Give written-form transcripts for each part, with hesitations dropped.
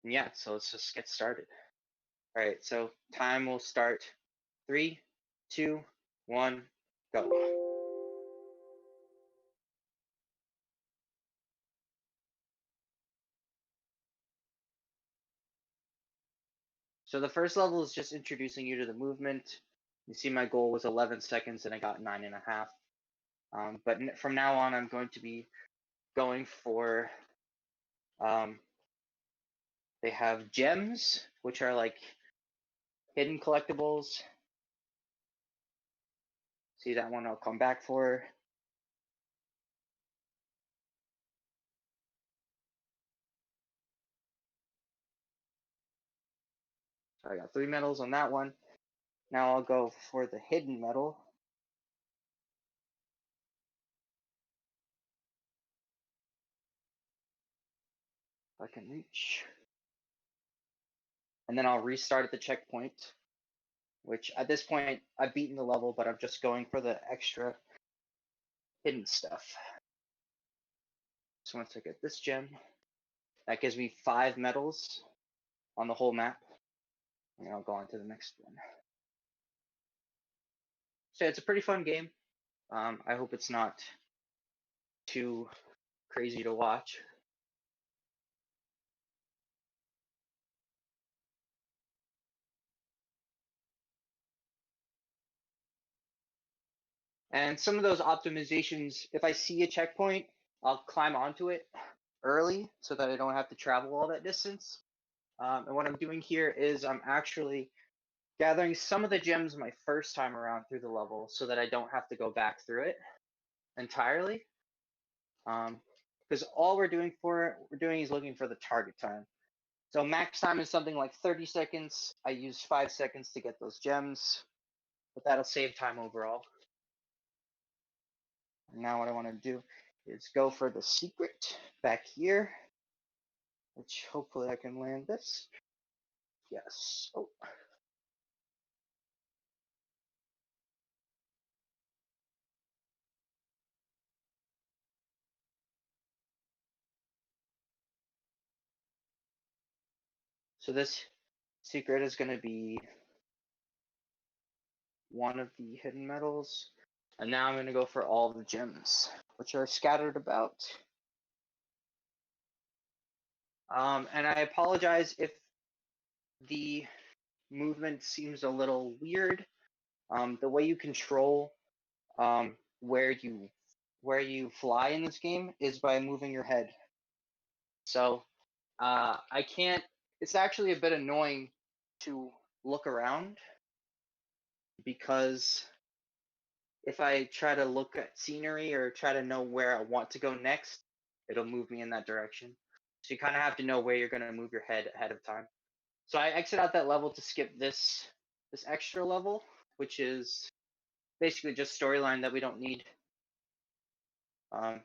Yeah, so let's just get started. All right, so time will start. 3, 2, 1, go. So the first level is just introducing you to the movement. You see my goal was 11 seconds and I got 9.5. But from now on, I'm going to be going for, they have gems, which are like hidden collectibles. See that one I'll come back for. So I got 3 medals on that one. Now I'll go for the hidden medal. If I can reach. And then I'll restart at the checkpoint, which at this point I've beaten the level, but I'm just going for the extra hidden stuff. So once I get this gem, that gives me 5 medals on the whole map. And I'll go on to the next one. So it's a pretty fun game. I hope it's not too crazy to watch. And some of those optimizations, if I see a checkpoint, I'll climb onto it early so that I don't have to travel all that distance. And what I'm doing here is I'm actually gathering some of the gems my first time around through the level so that I don't have to go back through it entirely. Because all we're doing is looking for the target time. So max time is something like 30 seconds. I used 5 seconds to get those gems, but that'll save time overall. And now what I want to do is go for the secret back here, which hopefully I can land this. Yes. Oh. So this secret is going to be one of the hidden medals. And now I'm going to go for all the gems, which are scattered about. And I apologize if the movement seems a little weird. The way you control where you fly in this game is by moving your head. So I can't. It's actually a bit annoying to look around because if I try to look at scenery or try to know where I want to go next, it'll move me in that direction. So you kind of have to know where you're going to move your head ahead of time. So I exit out that level to skip this extra level, which is basically just storyline that we don't need.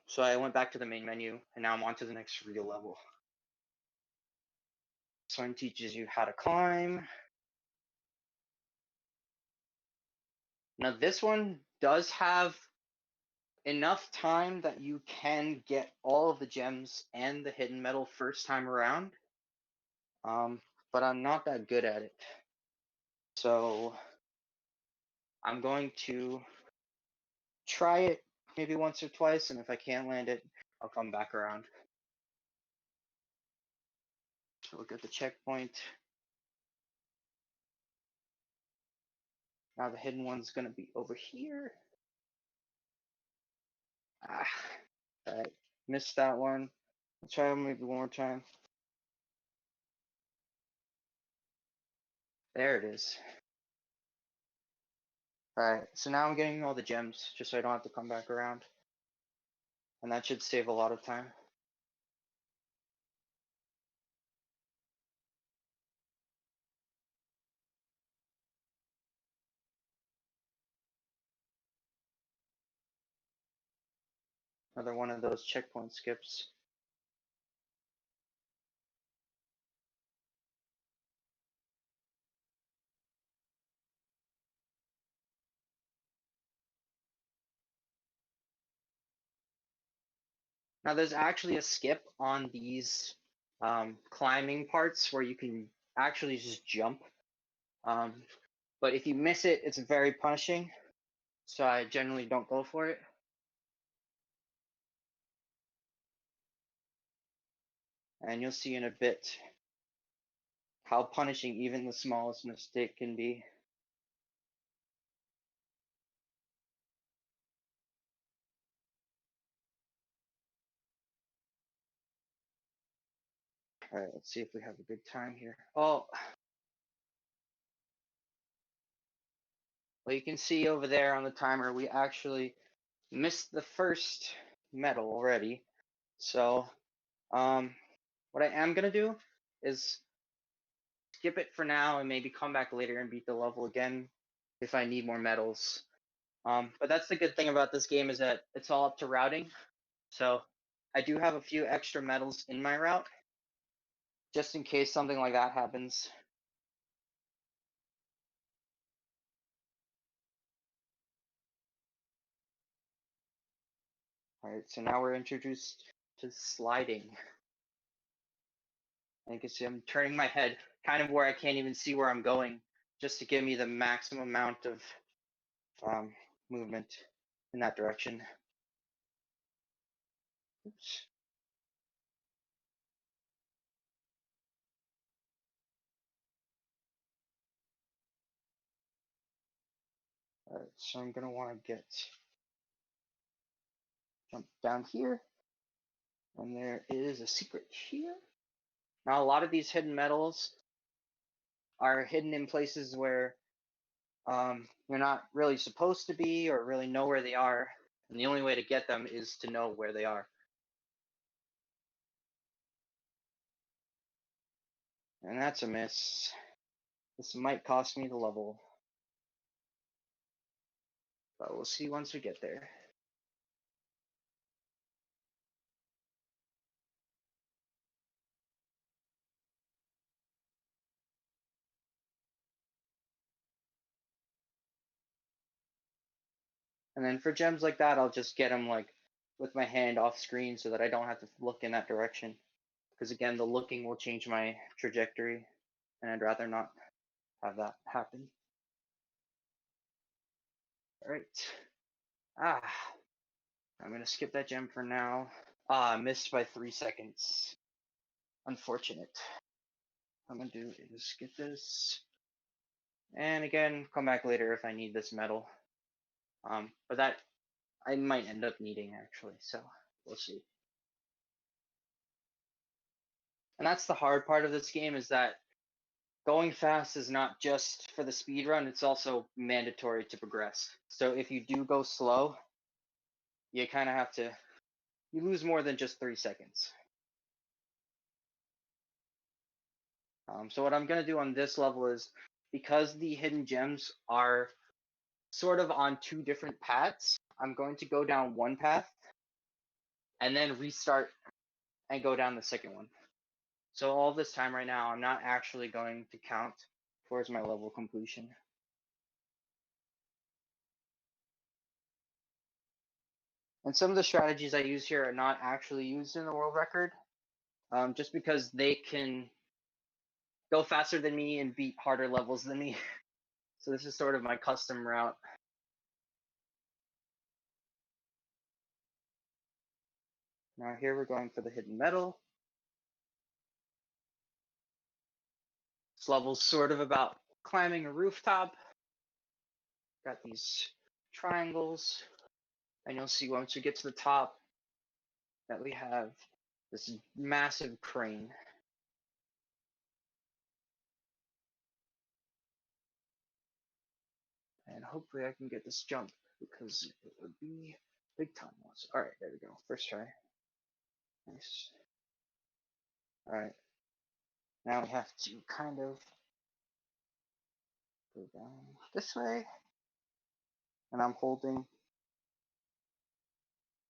So I went back to the main menu, and now I'm on to the next real level. This one teaches you how to climb. Now this one does have enough time that you can get all of the gems and the hidden medal first time around. But I'm not that good at it. So I'm going to try it maybe once or twice, and if I can't land it, I'll come back around. So look at the checkpoint. Now the hidden one's going to be over here. All right, missed that one. Let's try maybe one more time. There it is. All right, so now I'm getting all the gems just so I don't have to come back around. And that should save a lot of time. Another one of those checkpoint skips. Now there's actually a skip on these climbing parts where you can actually just jump. But if you miss it, it's very punishing. So I generally don't go for it. And you'll see in a bit how punishing even the smallest mistake can be. All right, let's see if we have a good time here. Oh, well, you can see over there on the timer, we actually missed the first medal already. So, what I am gonna do is skip it for now and maybe come back later and beat the level again if I need more medals. But that's the good thing about this game is that it's all up to routing. So I do have a few extra medals in my route just in case something like that happens. All right, so now we're introduced to sliding. And you can see I'm turning my head kind of where I can't even see where I'm going just to give me the maximum amount of movement in that direction. Oops. All right, so I'm gonna want to jump down here, and there is a secret here. Now a lot of these hidden medals are hidden in places where you're not really supposed to be or really know where they are, and the only way to get them is to know where they are. And that's a miss. This might cost me the level, but we'll see once we get there. And then for gems like that, I'll just get them like with my hand off screen so that I don't have to look in that direction. Because again, the looking will change my trajectory, and I'd rather not have that happen. All right. I'm gonna skip that gem for now. I missed by 3 seconds. Unfortunate. What I'm gonna do is skip this. And again, come back later if I need this medal. But that I might end up needing actually, so we'll see. And that's the hard part of this game is that going fast is not just for the speed run, it's also mandatory to progress. So if you do go slow, you kind of have to, you lose more than just 3 seconds. So what I'm going to do on this level is, because the hidden gems are sort of on 2 different paths, I'm going to go down one path and then restart and go down the second one. So all this time right now, I'm not actually going to count towards my level completion. And some of the strategies I use here are not actually used in the world record, just because they can go faster than me and beat harder levels than me. So this is sort of my custom route. Now here we're going for the hidden medal. This level's sort of about climbing a rooftop. Got these triangles, and you'll see once we get to the top that we have this massive crane. And hopefully I can get this jump because it would be big time loss. All right, there we go. First try. Nice. All right. Now we have to kind of go down this way. And I'm holding.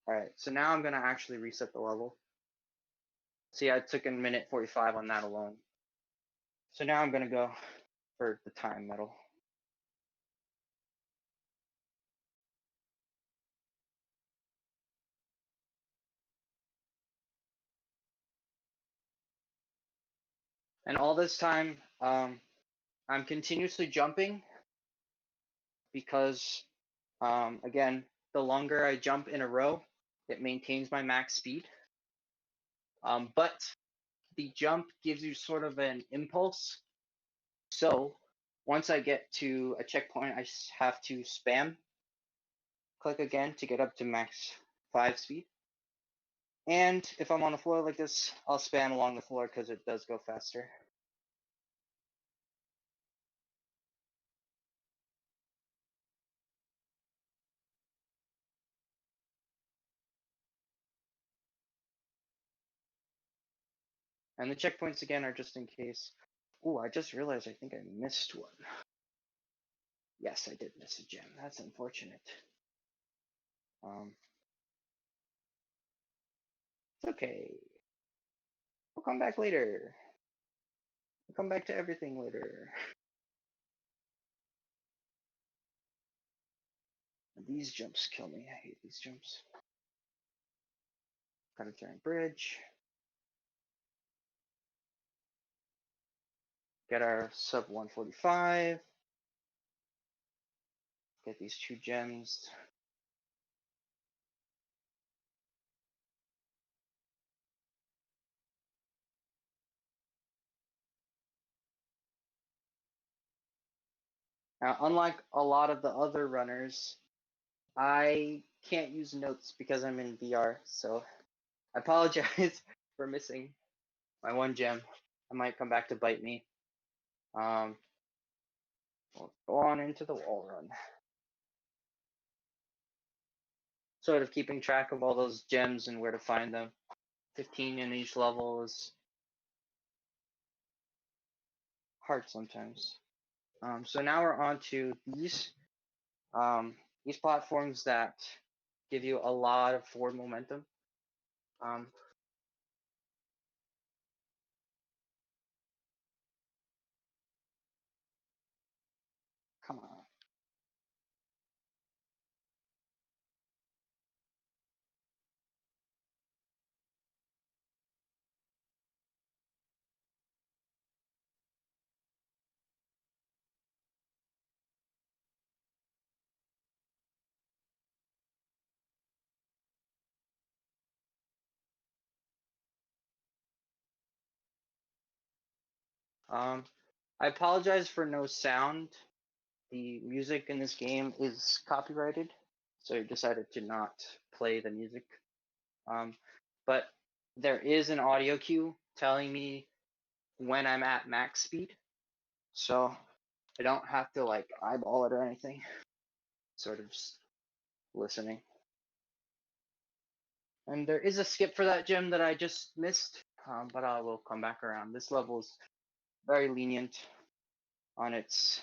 All right, so now I'm going to actually reset the level. See, I took a minute 45 on that alone. So now I'm going to go for the time medal. And all this time, I'm continuously jumping because, again, the longer I jump in a row, it maintains my max speed. But the jump gives you sort of an impulse. So once I get to a checkpoint, I have to spam click again to get up to max 5 speed. And if I'm on the floor like this, I'll spam along the floor because it does go faster. And the checkpoints again are just in case. Oh, I just realized I think I missed one. Yes, I did miss a gem. That's unfortunate. It's okay. We'll come back later. We'll come back to everything later. These jumps kill me. I hate these jumps. Gotta turn bridge. Get our sub 145. Get these 2 gems. Now, unlike a lot of the other runners, I can't use notes because I'm in VR, so I apologize for missing my 1 gem. I might come back to bite me. We'll go on into the wall run. Sort of keeping track of all those gems and where to find them. 15 in each level is hard sometimes. So now we're on to these platforms that give you a lot of forward momentum. Come on. I apologize for no sound. The music in this game is copyrighted, so I decided to not play the music. But there is an audio cue telling me when I'm at max speed, so I don't have to like eyeball it or anything. Sort of just listening. And there is a skip for that gem that I just missed, but I will come back around. This level is very lenient on its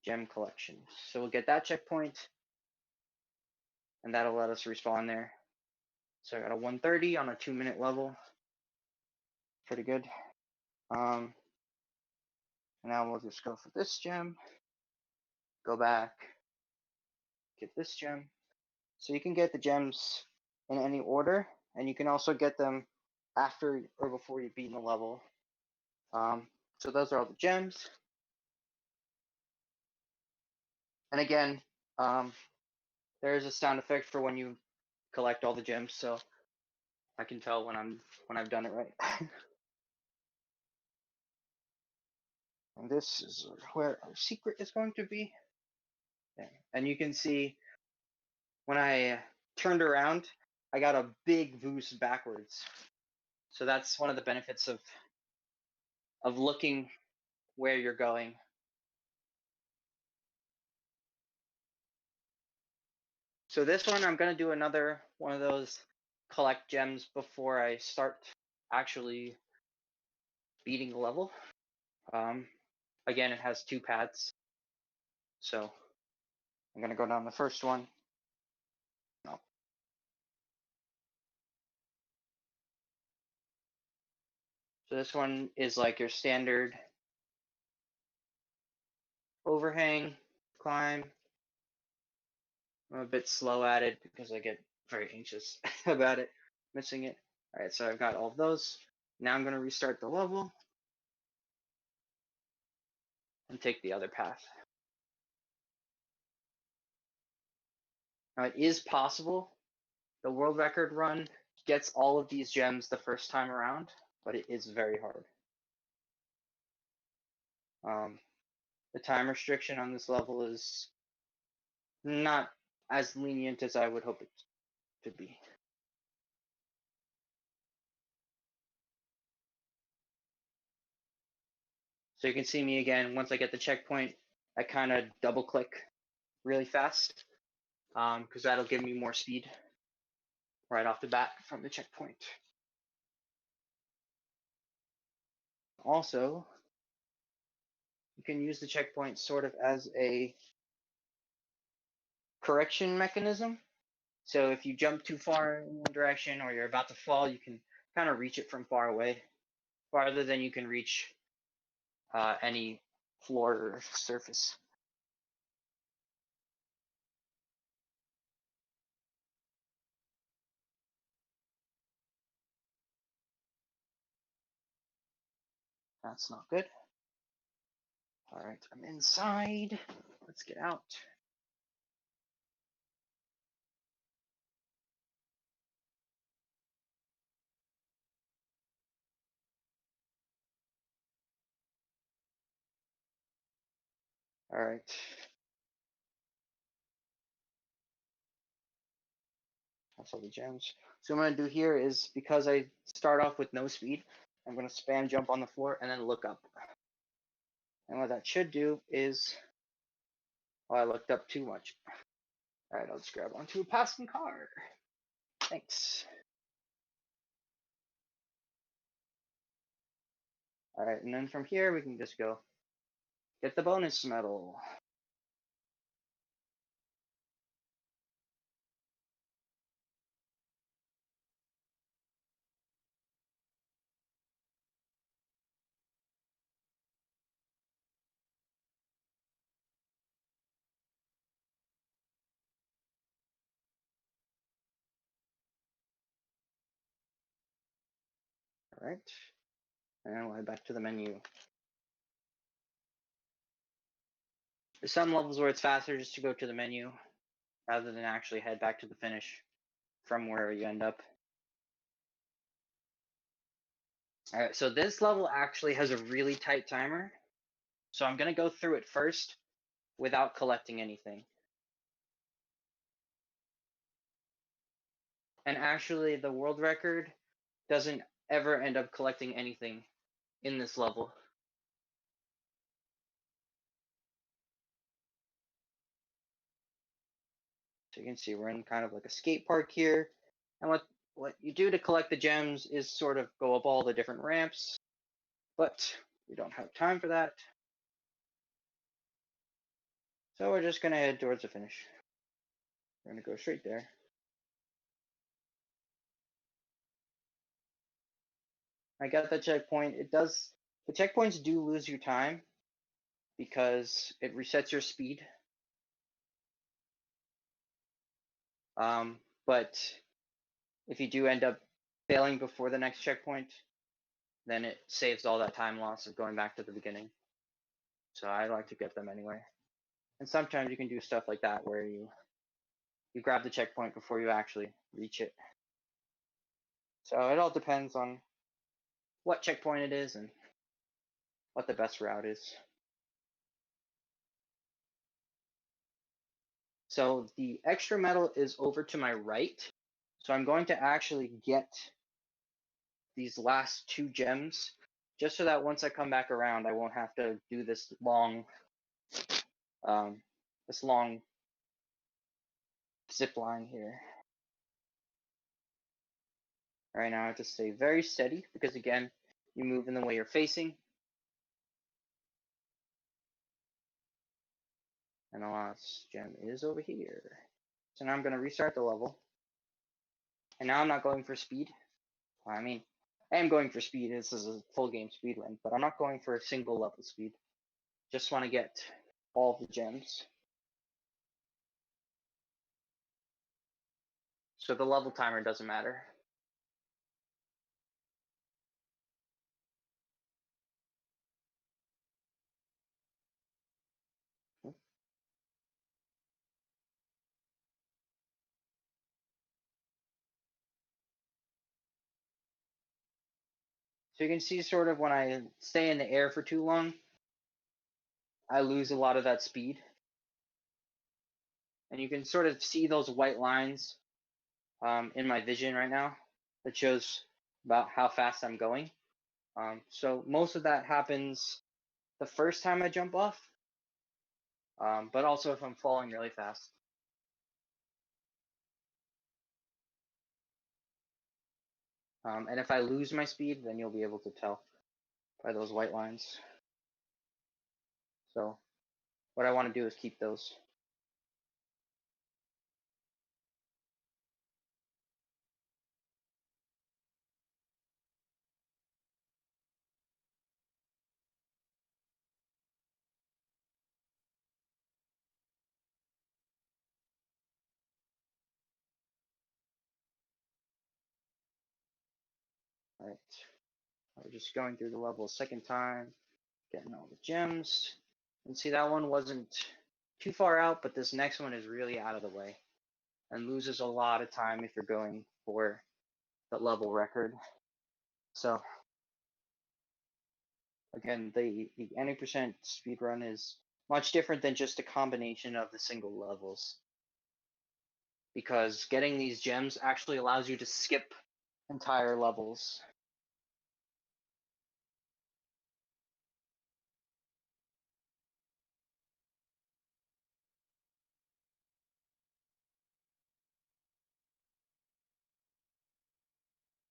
gem collection. So we'll get that checkpoint, and that'll let us respawn there. So I got a 130 on a 2-minute level. Pretty good. And now we'll just go for this gem. Go back. Get this gem. So you can get the gems in any order, and you can also get them after or before you've beaten the level. So those are all the gems. And again, there is a sound effect for when you collect all the gems, so I can tell when I've done it right. And this is where our secret is going to be. There. And you can see when I turned around, I got a big boost backwards. So that's one of the benefits of looking where you're going. So this one, I'm going to do another one of those collect gems before I start actually beating the level. Again, it has 2 paths. So I'm going to go down the first one. No. So this one is like your standard overhang, climb. I'm a bit slow at it because I get very anxious about it, missing it. All right, so I've got all of those. Now I'm going to restart the level. to take the other path. Now, it is possible the world record run gets all of these gems the first time around, but it is very hard. The time restriction on this level is not as lenient as I would hope it to be. So you can see me again, once I get the checkpoint, I kind of double click really fast because that'll give me more speed right off the bat from the checkpoint. Also, you can use the checkpoint sort of as a correction mechanism. So if you jump too far in one direction or you're about to fall, you can kind of reach it from far away, farther than you can reach any floor or surface. That's not good. All right, I'm inside. Let's get out. All right. That's all the gems. So what I'm gonna do here is, because I start off with no speed, I'm gonna spam jump on the floor and then look up. And what that should do is, oh, I looked up too much. All right, I'll just grab onto a passing car. Thanks. All right, and then from here we can just go get the bonus medal. All right, and we're back to the menu. There's some levels where it's faster just to go to the menu rather than actually head back to the finish from where you end up. All right, so this level actually has a really tight timer. So I'm gonna go through it first without collecting anything. And actually, the world record doesn't ever end up collecting anything in this level. So you can see we're in kind of like a skate park here. And what you do to collect the gems is sort of go up all the different ramps, but we don't have time for that. So we're just gonna head towards the finish. We're gonna go straight there. I got the checkpoint. The checkpoints do lose you time because it resets your speed. But if you do end up failing before the next checkpoint, then it saves all that time loss of going back to the beginning. So I like to get them anyway. And sometimes you can do stuff like that where you grab the checkpoint before you actually reach it. So it all depends on what checkpoint it is and what the best route is. So the extra medal is over to my right. So I'm going to actually get these last 2 gems just so that once I come back around, I won't have to do this long zip line here. All right, now I have to stay very steady because, again, you move in the way you're facing. And the last gem is over here. So now I'm going to restart the level. And now I'm not going for speed. I mean, I am going for speed. This is a full game speed run, but I'm not going for a single level speed. Just want to get all the gems. So the level timer doesn't matter. So you can see sort of when I stay in the air for too long, I lose a lot of that speed. And you can sort of see those white lines in my vision right now that shows about how fast I'm going. So most of that happens the first time I jump off, but also if I'm falling really fast. And if I lose my speed, then you'll be able to tell by those white lines. So what I want to do is keep those. All right, we're just going through the level a second time, getting all the gems. And see, that one wasn't too far out, but this next one is really out of the way and loses a lot of time if you're going for the level record. So again, the 90% speedrun is much different than just a combination of the single levels, because getting these gems actually allows you to skip entire levels.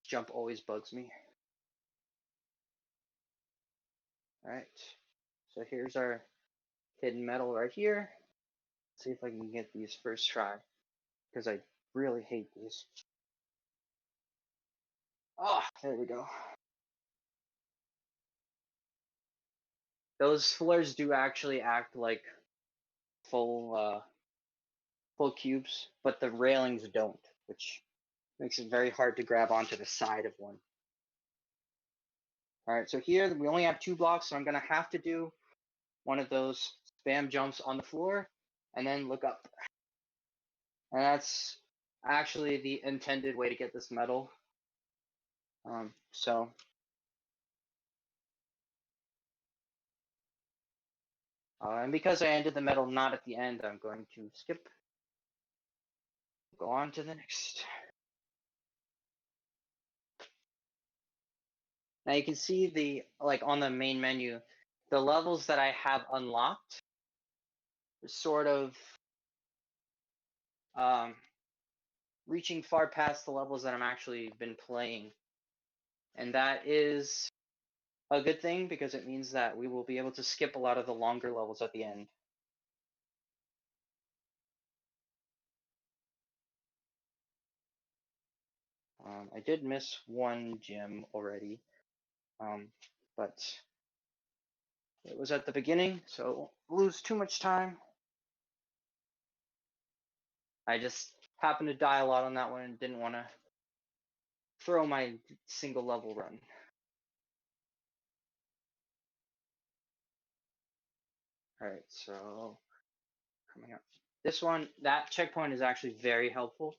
Jump always bugs me. All right, so here's our hidden metal right here. Let's see if I can get these first try, because I really hate these. Oh, there we go. Those floors do actually act like full full cubes, but the railings don't, which makes it very hard to grab onto the side of one. All right, so here we only have 2 blocks, so I'm gonna have to do one of those spam jumps on the floor and then look up. And that's actually the intended way to get this medal. And because I ended the medal not at the end, I'm going to skip. Go on to the next. Now you can see the, like on the main menu, the levels that I have unlocked sort of reaching far past the levels that I'm actually been playing. And that is a good thing, because it means that we will be able to skip a lot of the longer levels at the end. I did miss one gem already, but it was at the beginning, so won't lose too much time. I just happened to die a lot on that one and didn't want to throw my single level run. All right, so coming up. This one, that checkpoint is actually very helpful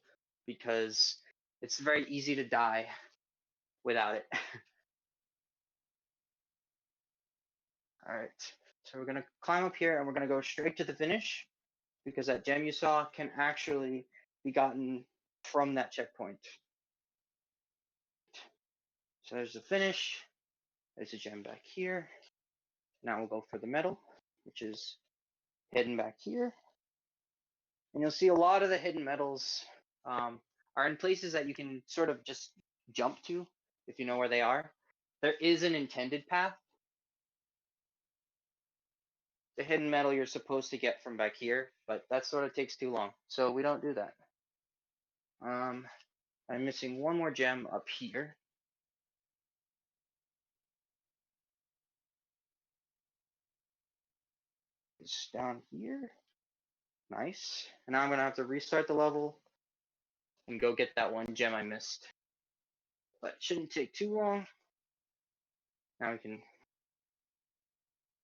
because it's very easy to die without it. All right, so we're gonna climb up here and we're gonna go straight to the finish, because that gem you saw can actually be gotten from that checkpoint. So there's the finish. There's a gem back here. Now we'll go for the medal, which is hidden back here. And you'll see a lot of the hidden medals are in places that you can sort of just jump to if you know where they are. There is an intended path. The hidden medal you're supposed to get from back here, but that sort of takes too long, so we don't do that. I'm missing one more gem up here. It's down here. Nice. And now I'm gonna have to restart the level and go get that one gem I missed. But it shouldn't take too long. Now we can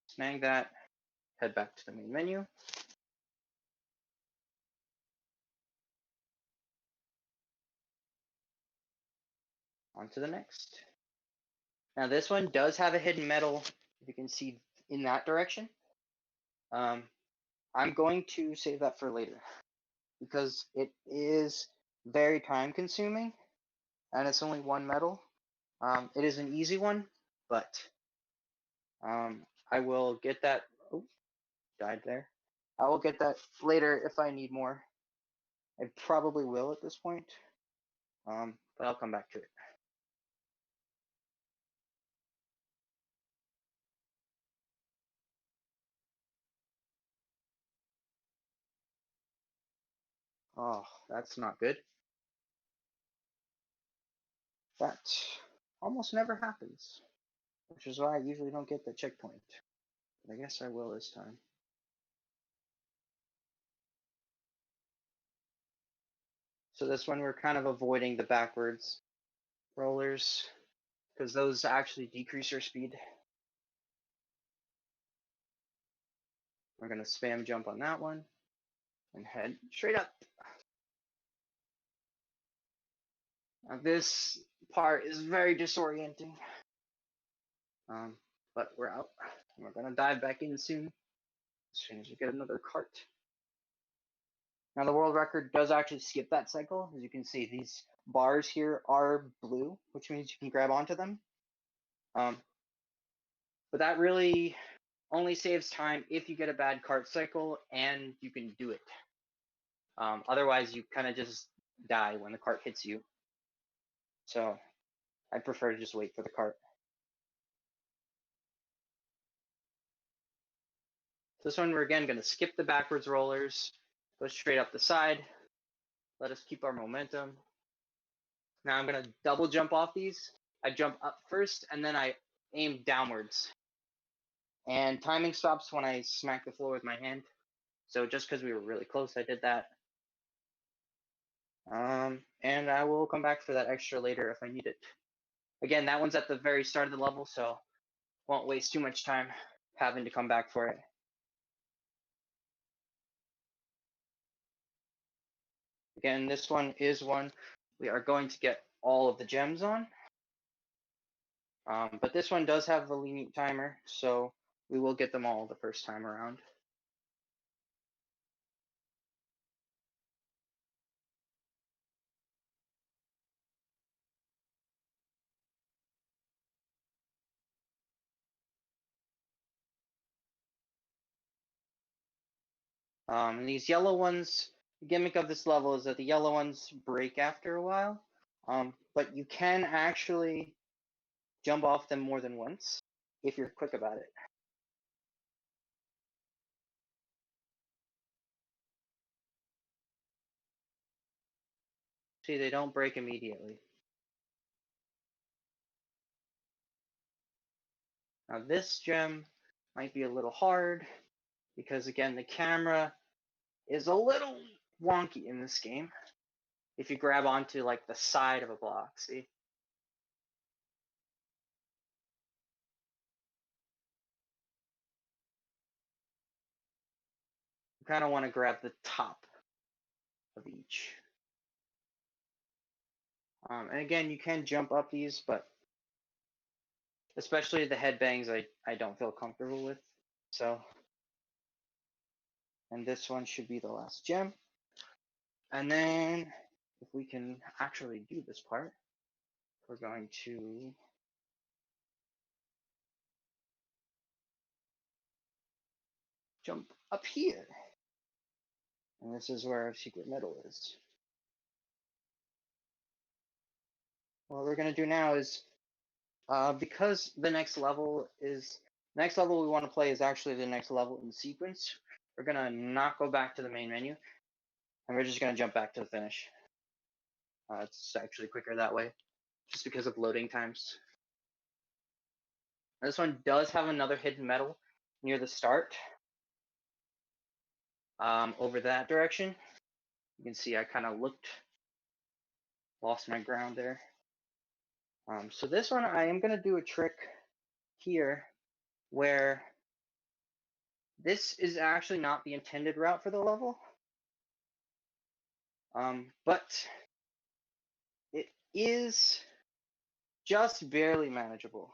snag that, head back to the main menu. On to the next. Now this one does have a hidden metal, if you can see in that direction. I'm going to save that for later because it is very time consuming and it's only one metal. It is an easy one, but I will get that. Oh, died there. I will get that later if I need more. I probably will at this point, but I'll come back to it. Oh, that's not good. That almost never happens, which is why I usually don't get the checkpoint. But I guess I will this time. So this one we're kind of avoiding the backwards rollers because those actually decrease your speed. We're going to spam jump on that one and head straight up. Now this part is very disorienting, but we're out. We're going to dive back in soon as soon as we get another cart. Now the world record does actually skip that cycle. As you can see, these bars here are blue, which means you can grab onto them. But that really only saves time if you get a bad cart cycle and you can do it. Otherwise, you kind of just die when the cart hits you. So I prefer to just wait for the cart. This one, we're again going to skip the backwards rollers, go straight up the side, let us keep our momentum. Now I'm going to double jump off these. I jump up first, and then I aim downwards. And timing stops when I smack the floor with my hand. So just because we were really close, I did that. And I will come back for that extra later if I need it. Again, that one's at the very start of the level, so won't waste too much time having to come back for it. Again, this one is one we are going to get all of the gems on. But this one does have a lenient timer, so we will get them all the first time around. And these yellow ones, the gimmick of this level is that the yellow ones break after a while, but you can actually jump off them more than once if you're quick about it. See, they don't break immediately. Now this gem might be a little hard because again, the camera is a little wonky in this game. If you grab onto like the side of a block, see? You kind of want to grab the top of each. And again, you can jump up these, but especially the headbangs, I don't feel comfortable with. So, and this one should be the last gem. And then if we can actually do this part, we're going to jump up here. And this is where our secret medal is. What we're going to do now is, because the next level we want to play is actually the next level in sequence, we're going to not go back to the main menu, and we're just going to jump back to the finish. It's actually quicker that way, just because of loading times. This one does have another hidden medal near the start, over that direction. You can see I kind of lost my ground there. So this one, I am going to do a trick here where this is actually not the intended route for the level, but it is just barely manageable.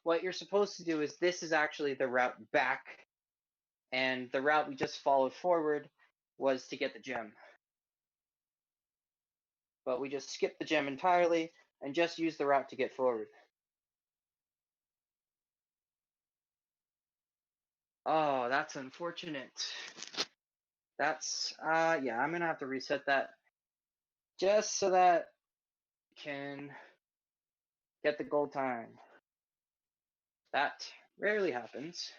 what you're supposed to do is this is actually the route back, and the route we just followed forward was to get the gem. But we just skipped the gem entirely and just used the route to get forward. Oh, that's unfortunate. That's, yeah, I'm gonna have to reset that just so that I can get the gold time. That rarely happens,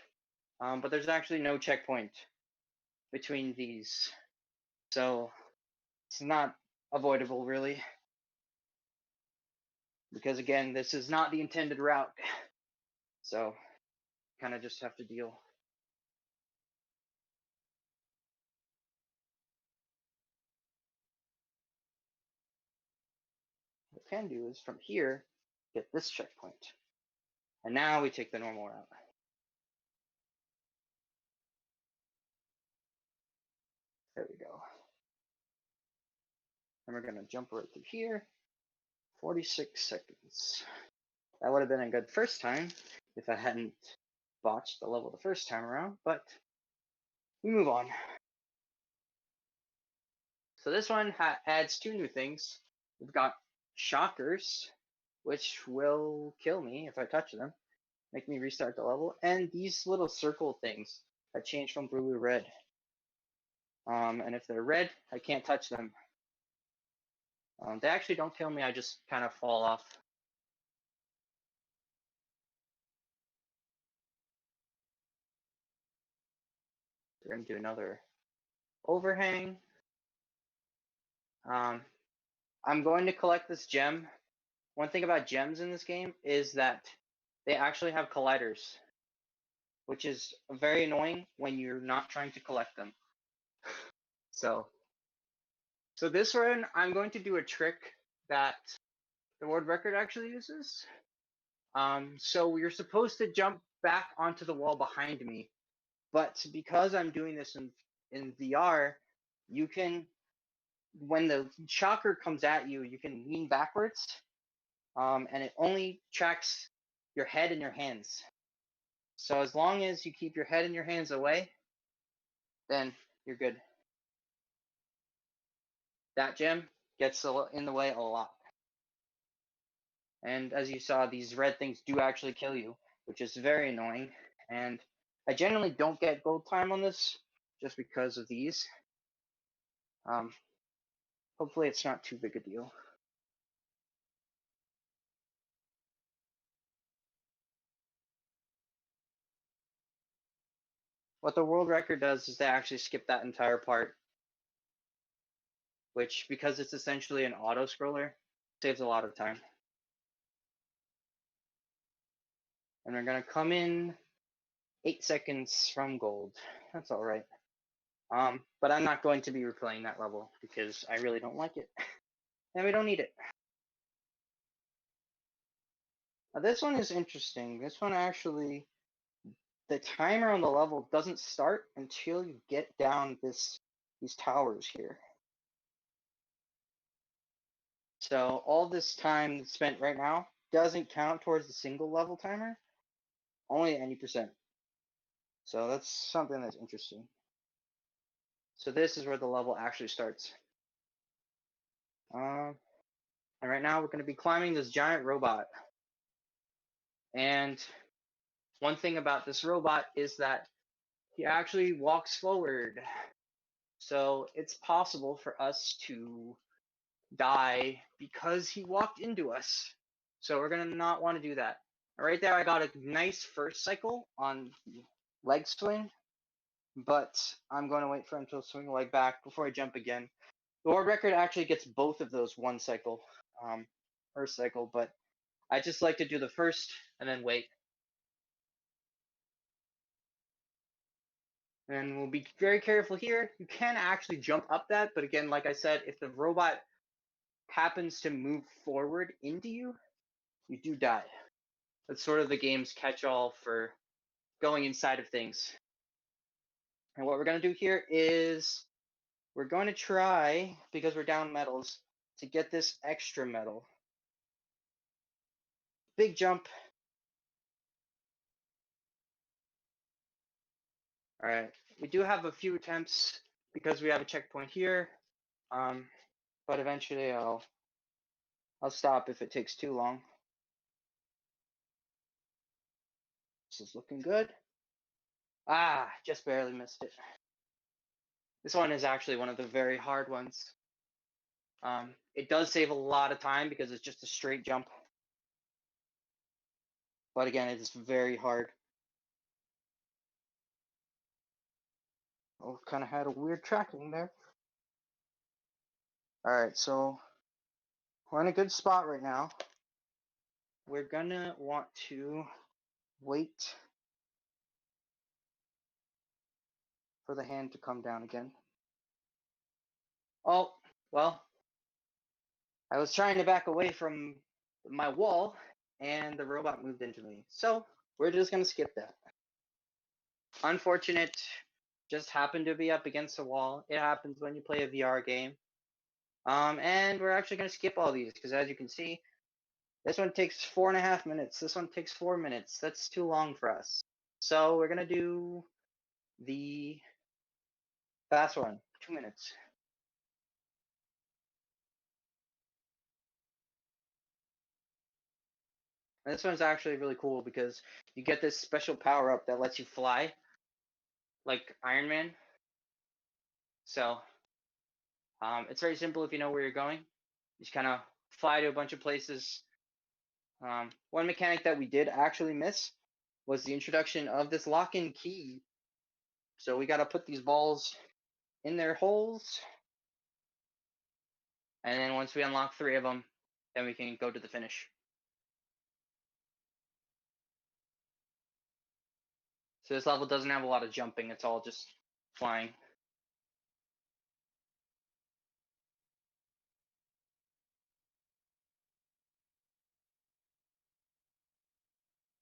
but there's actually no checkpoint between these, so it's not avoidable really, because again, this is not the intended route, so kind of just have to deal. What I can do is from here get this checkpoint, and now we take the normal route. There we go. And we're gonna jump right through here. 46 seconds. That would have been a good first time if I hadn't botched the level the first time around, but we move on. So this one adds 2 new things. We've got shockers, which will kill me if I touch them, make me restart the level, and these little circle things that change from blue to red. And if they're red, I can't touch them. They actually don't kill me, I just kind of fall off. We're gonna do another overhang. I'm going to collect this gem. One thing about gems in this game is that they actually have colliders, which is very annoying when you're not trying to collect them. So this run, I'm going to do a trick that the world record actually uses. So you're supposed to jump back onto the wall behind me, but because I'm doing this in VR, you can, when the shocker comes at you, you can lean backwards, and it only tracks your head and your hands. So as long as you keep your head and your hands away, then you're good. That gem gets in the way a lot. And as you saw, these red things do actually kill you, which is very annoying. And I generally don't get gold time on this just because of these. Hopefully it's not too big a deal. What the world record does is they actually skip that entire part, which, because it's essentially an auto scroller, saves a lot of time. And we're gonna come in 8 seconds from gold. That's all right. But I'm not going to be replaying that level because I really don't like it. And we don't need it. Now this one is interesting. This one actually, the timer on the level doesn't start until you get down these towers here. So all this time spent right now doesn't count towards the single level timer, only 90%. So that's something that's interesting. So this is where the level actually starts. And right now we're going to be climbing this giant robot. And one thing about this robot is that he actually walks forward. So it's possible for us to die because he walked into us. So we're going to not want to do that. Right there, I got a nice first cycle on leg swing, but I'm going to wait for him to swing the leg back before I jump again. The world record actually gets both of those one cycle, first cycle, but I just like to do the first and then wait. And we'll be very careful here. You can actually jump up that, but again, like I said, if the robot happens to move forward into you, you do die. That's sort of the game's catch-all for going inside of things. And what we're going to do here is we're going to try, because we're down medals, to get this extra medal. Big jump. All right, we do have a few attempts because we have a checkpoint here, but eventually I'll stop if it takes too long. This is looking good. Ah, just barely missed it. This one is actually one of the very hard ones. It does save a lot of time because it's just a straight jump. But again, it is very hard. Oh, kind of had a weird tracking there. All right, so we're in a good spot right now. We're gonna want to wait for the hand to come down again. Oh, well, I was trying to back away from my wall and the robot moved into me. So we're just gonna skip that. Unfortunate, just happened to be up against a wall. It happens when you play a VR game. And we're actually gonna skip all these because as you can see, this one takes 4.5 minutes. This one takes 4 minutes. That's too long for us. So we're gonna do the fast one, 2 minutes. And this one's actually really cool because you get this special power up that lets you fly, like Iron Man. So it's very simple if you know where you're going. You just kind of fly to a bunch of places. One mechanic that we did actually miss was the introduction of this lock-in key. So we got to put these balls in their holes. And then once we unlock 3 of them, then we can go to the finish. So this level doesn't have a lot of jumping. It's all just flying.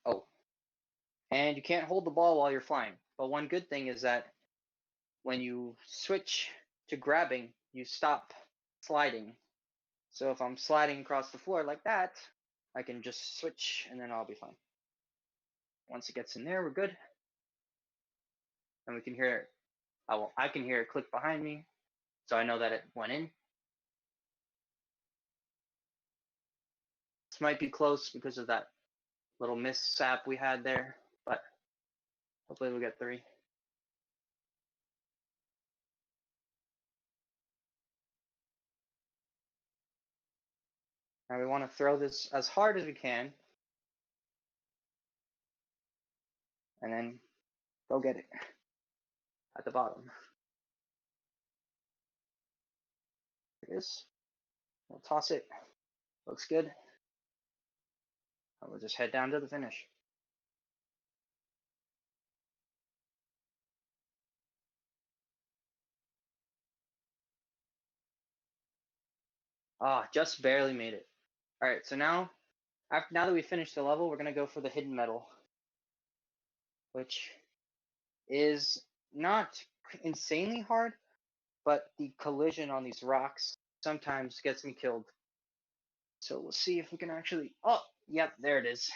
Oh. And you can't hold the ball while you're flying. But one good thing is that when you switch to grabbing, you stop sliding. So if I'm sliding across the floor like that, I can just switch and then I'll be fine. Once it gets in there, we're good. And we can hear it. I can hear it click behind me, so I know that it went in. This might be close because of that little mishap we had there, but hopefully we'll get 3. Now we want to throw this as hard as we can, and then go get it at the bottom. There it is. We'll toss it. Looks good. And we'll just head down to the finish. Ah, just barely made it. All right, so now that we finished the level, we're gonna go for the hidden metal, which is not insanely hard, but the collision on these rocks sometimes gets me killed. So we'll see if we can actually. Oh, yep, there it is.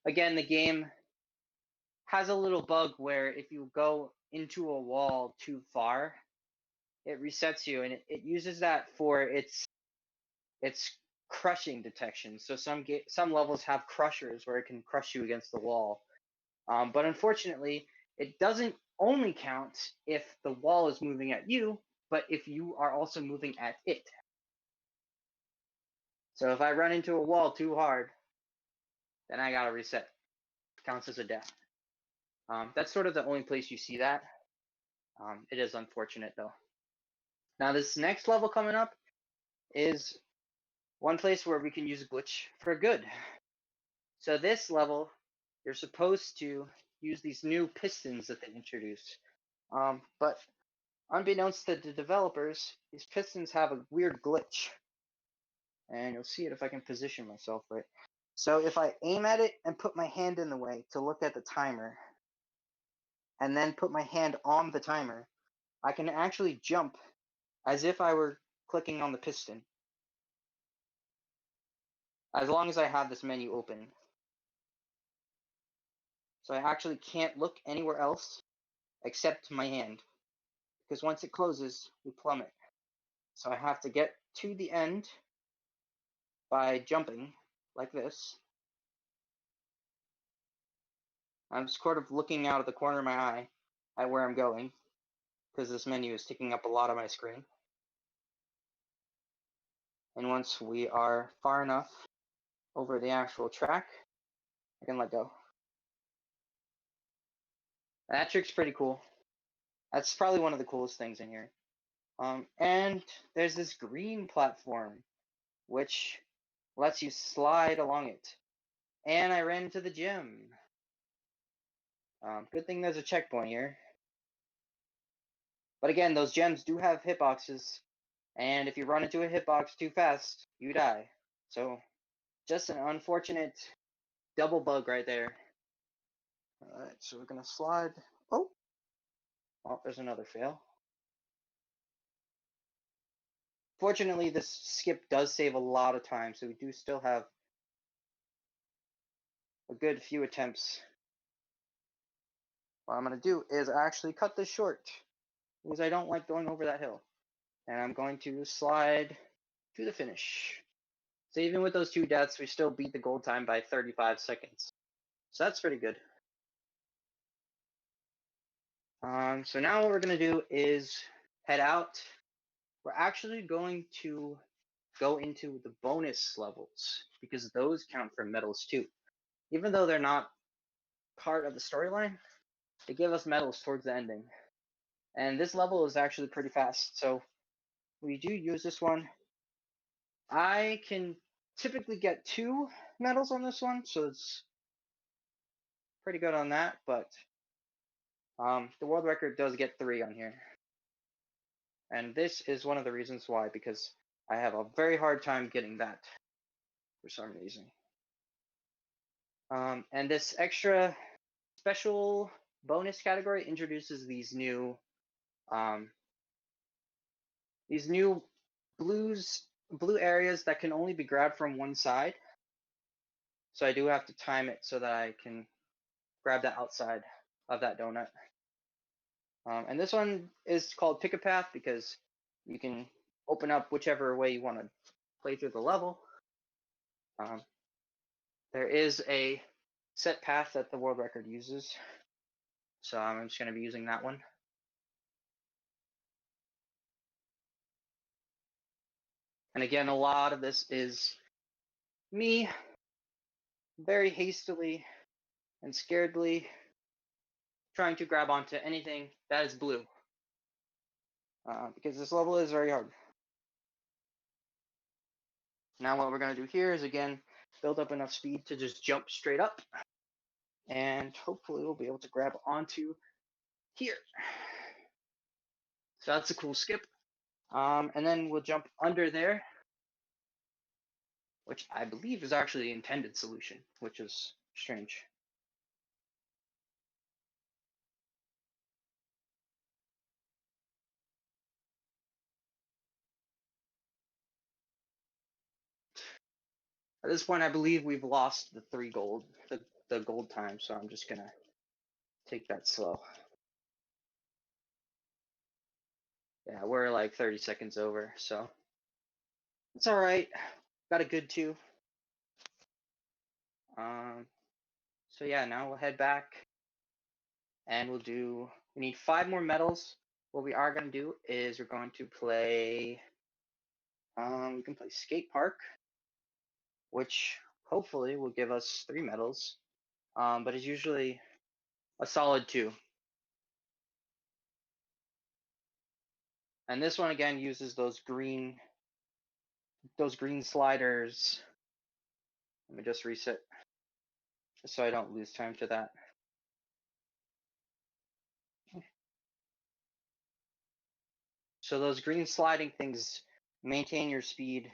Again, the game has a little bug where if you go into a wall too far, it resets you, and it uses that for its crushing detection. So some levels have crushers where it can crush you against the wall. But unfortunately, it doesn't only count if the wall is moving at you, but if you are also moving at it. So if I run into a wall too hard, then I gotta reset. Counts as a death. That's sort of the only place you see that. It is unfortunate though. Now this next level coming up is one place where we can use a glitch for good. So this level, you're supposed to use these new pistons that they introduced. But unbeknownst to the developers, these pistons have a weird glitch. And you'll see it if I can position myself right. So if I aim at it and put my hand in the way to look at the timer, and then put my hand on the timer, I can actually jump as if I were clicking on the piston, as long as I have this menu open. So I actually can't look anywhere else except my hand, because once it closes, we plummet. So I have to get to the end by jumping like this. I'm sort of looking out of the corner of my eye at where I'm going, because this menu is taking up a lot of my screen. And once we are far enough over the actual track, I can let go. That trick's pretty cool. That's probably one of the coolest things in here. And there's this green platform, which lets you slide along it. And I ran into the gym. Good thing there's a checkpoint here. But again, those gems do have hitboxes, and if you run into a hitbox too fast, you die. So, just an unfortunate double bug right there. Alright, so we're gonna slide. Oh, there's another fail. Fortunately, this skip does save a lot of time, so we do still have a good few attempts. What I'm gonna do is actually cut this short, because I don't like going over that hill. And I'm going to slide to the finish. So even with those 2 deaths, we still beat the gold time by 35 seconds. So that's pretty good. So now what we're going to do is head out. We're actually going to go into the bonus levels, because those count for medals too. Even though they're not part of the storyline, they give us medals towards the ending. And this level is actually pretty fast, so we do use this one. I can typically get 2 medals on this one, so it's pretty good on that, but the world record does get 3 on here. And this is one of the reasons why, because I have a very hard time getting that for some reason. And this extra special bonus category introduces these new blue areas that can only be grabbed from one side. So I do have to time it so that I can grab the outside of that donut. And this one is called Pick a Path, because you can open up whichever way you want to play through the level. There is a set path that the world record uses, so I'm just going to be using that one. And again, a lot of this is me very hastily and scaredly trying to grab onto anything that is blue, because this level is very hard. Now what we're going to do here is, again, build up enough speed to just jump straight up, and hopefully we'll be able to grab onto here. So that's a cool skip. And then we'll jump under there, which I believe is actually the intended solution, which is strange. At this point, I believe we've lost the 3 gold, the gold time, so I'm just gonna take that slow. Yeah, we're like 30 seconds over, so it's all right. Got a good 2. So yeah, now we'll head back, and we need 5 more medals. What we are gonna do is we're going to play, we can play Skate Park, which hopefully will give us 3 medals, but it's usually a solid 2. And this one again uses those green sliders. Let me just reset so I don't lose time to that. So those green sliding things maintain your speed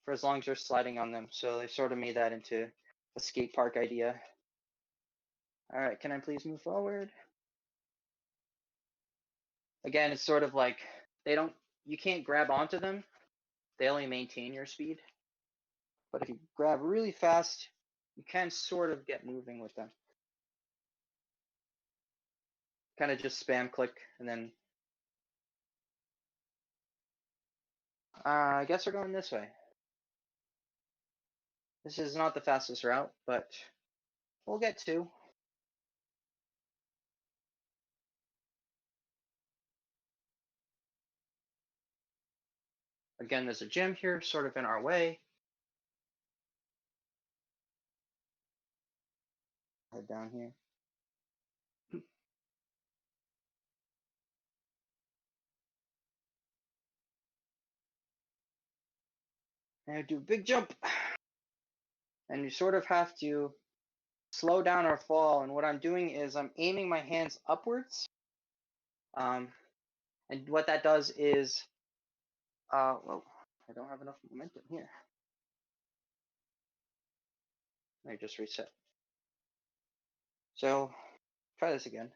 for as long as you're sliding on them. So they sort of made that into a skate park idea. All right, can I please move forward? Again, it's sort of like you can't grab onto them. They only maintain your speed. But if you grab really fast, you can sort of get moving with them. kind of just spam click and then I guess we're going this way. This is not the fastest route, but we'll get to. Again, there's a gym here, sort of in our way. Head down here. And do a big jump. And you sort of have to slow down or fall. And what I'm doing is I'm aiming my hands upwards. And what that does is, well, I don't have enough momentum here. Let me just reset. So try this again.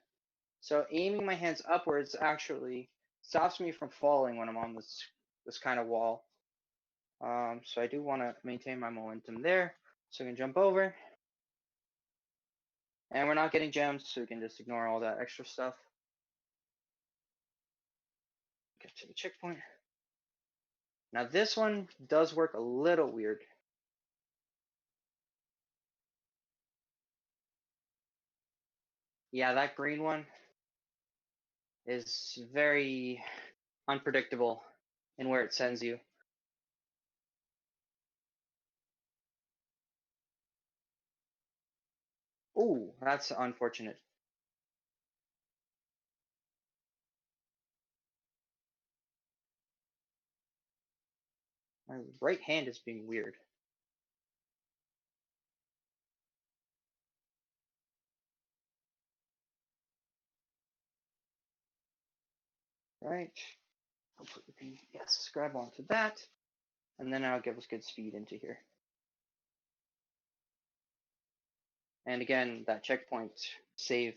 So aiming my hands upwards actually stops me from falling when I'm on this kind of wall. So I do want to maintain my momentum there. So I can jump over. And we're not getting gems, so we can just ignore all that extra stuff. Get to the checkpoint. Now this one does work a little weird. Yeah, that green one is very unpredictable in where it sends you. Ooh, that's unfortunate. My right hand is being weird. Right. Hopefully we can, yes, grab onto that. And then that'll give us good speed into here. And again, that checkpoint save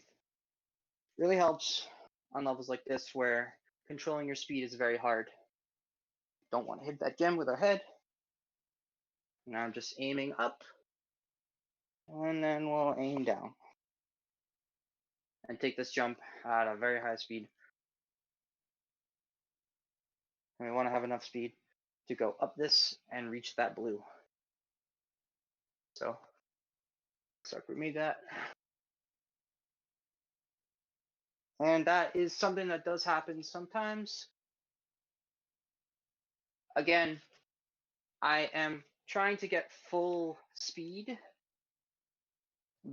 really helps on levels like this where controlling your speed is very hard. Don't want to hit that gem with our head. Now I'm just aiming up. And then we'll aim down. And take this jump at a very high speed. And we want to have enough speed to go up this and reach that blue. So, looks like we made that. And that is something that does happen sometimes. Again, I am trying to get full speed,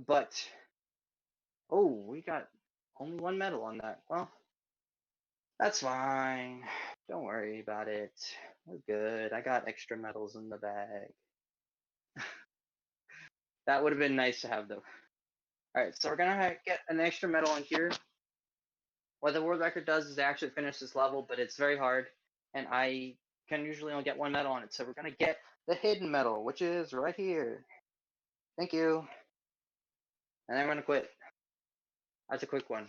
but oh, we got only one medal on that. Well, that's fine. Don't worry about it. We're good. I got extra medals in the bag. That would have been nice to have though. All right, so we're gonna get an extra medal on here. What the world record does is they actually finish this level, but it's very hard, and I can usually only get one medal on it. So we're gonna get the hidden medal, which is right here. Thank you. And then we're gonna quit. That's a quick one.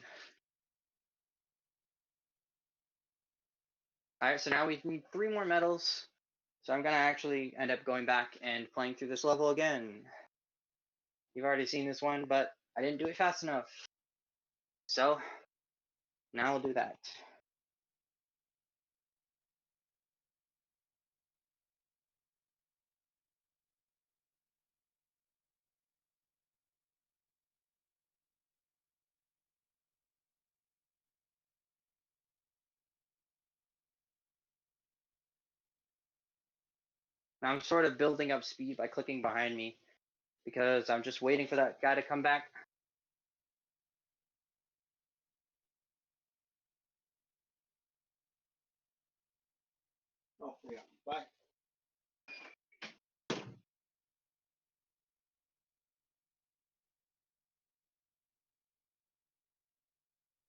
All right, so now we need 3 more medals. So I'm gonna actually end up going back and playing through this level again. You've already seen this one, but I didn't do it fast enough. So now we'll do that. Now I'm sort of building up speed by clicking behind me because I'm just waiting for that guy to come back. Oh, yeah, bye.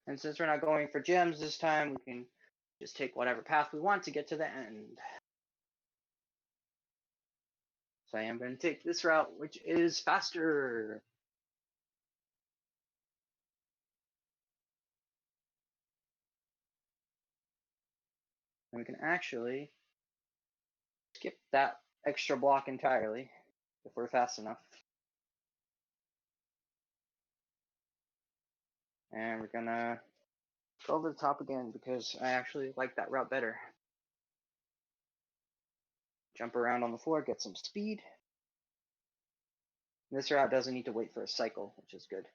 And since we're not going for gems this time, we can just take whatever path we want to get to the end. So I am going to take this route, which is faster. And we can actually skip that extra block entirely if we're fast enough. And we're gonna go over the top again because I actually like that route better. Jump around on the floor, get some speed. This route doesn't need to wait for a cycle, which is good.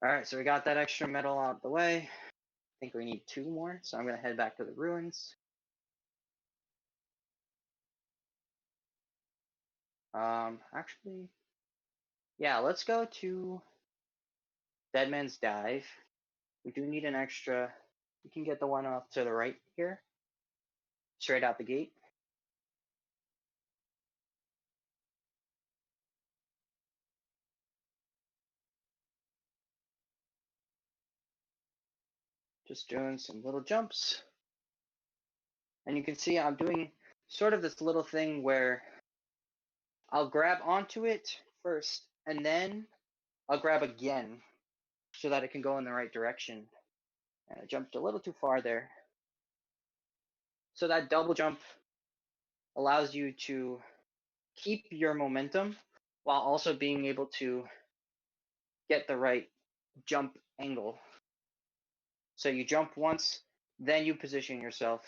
All right, so we got that extra metal out of the way. I think we need 2 more, so I'm gonna head back to the ruins. Actually, yeah, let's go to Dead Man's Dive. We do need an extra. We can get the one off to the right here, straight out the gate. Just doing some little jumps. And you can see I'm doing sort of this little thing where I'll grab onto it first, and then I'll grab again so that it can go in the right direction. And I jumped a little too far there. So that double jump allows you to keep your momentum while also being able to get the right jump angle. So you jump once, then you position yourself,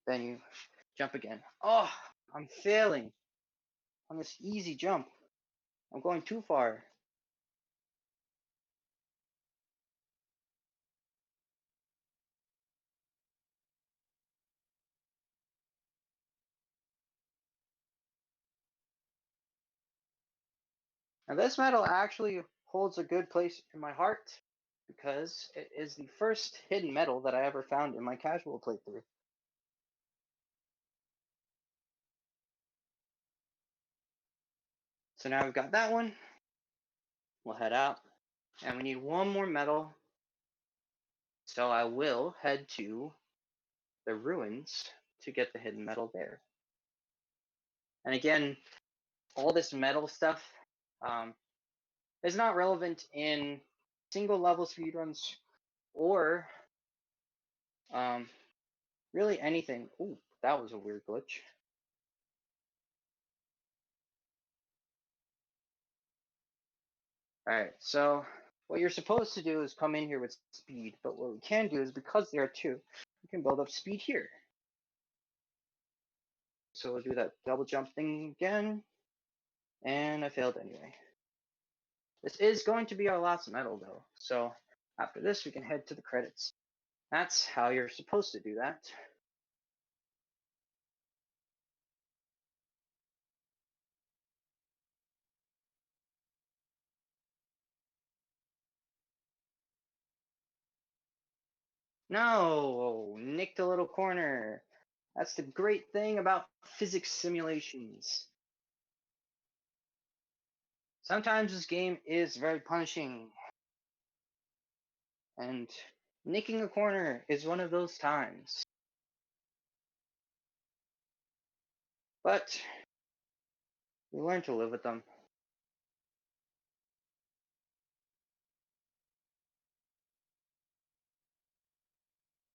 then you jump again. Oh, I'm failing on this easy jump. I'm going too far. Now this medal actually holds a good place in my heart because it is the first hidden medal that I ever found in my casual playthrough. So now we've got that one. We'll head out. And we need 1 more medal. So I will head to the ruins to get the hidden medal there. And again, all this medal stuff is not relevant in single level speedruns or really anything. Ooh, that was a weird glitch. All right, so what you're supposed to do is come in here with speed, but what we can do is because there are 2, we can build up speed here. So we'll do that double jump thing again, and I failed anyway. This is going to be our last medal though, so after this we can head to the credits. That's how you're supposed to do that. No, nicked a little corner. That's the great thing about physics simulations. Sometimes this game is very punishing, and nicking a corner is one of those times. But we learn to live with them.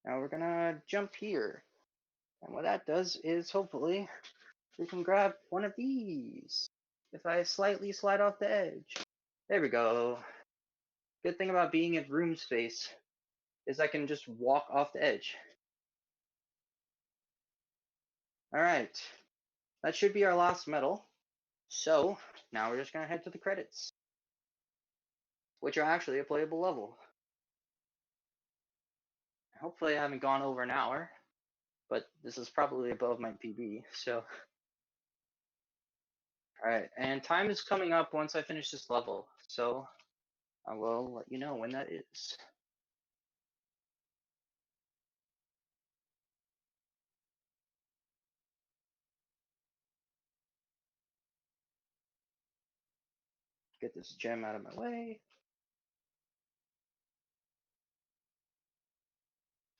Now we're gonna jump here. And what that does is hopefully we can grab one of these. If I slightly slide off the edge. There we go. Good thing about being in room space is I can just walk off the edge. Alright, that should be our last medal. So now we're just gonna head to the credits, which are actually a playable level. Hopefully I haven't gone over an hour, but this is probably above my PB, so. Alright, and time is coming up once I finish this level, so I will let you know when that is. Get this gem out of my way.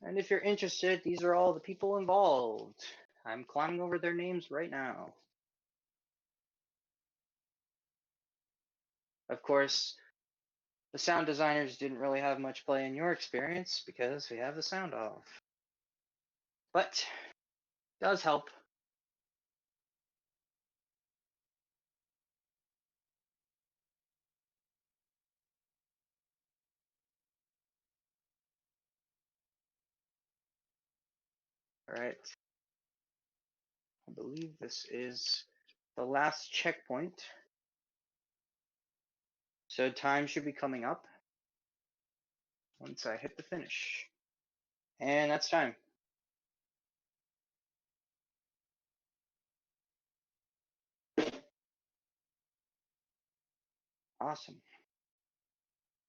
And if you're interested, these are all the people involved. I'm climbing over their names right now. Of course, the sound designers didn't really have much play in your experience because we have the sound off. But it does help. All right. I believe this is the last checkpoint. So time should be coming up once I hit the finish. And that's time. Awesome.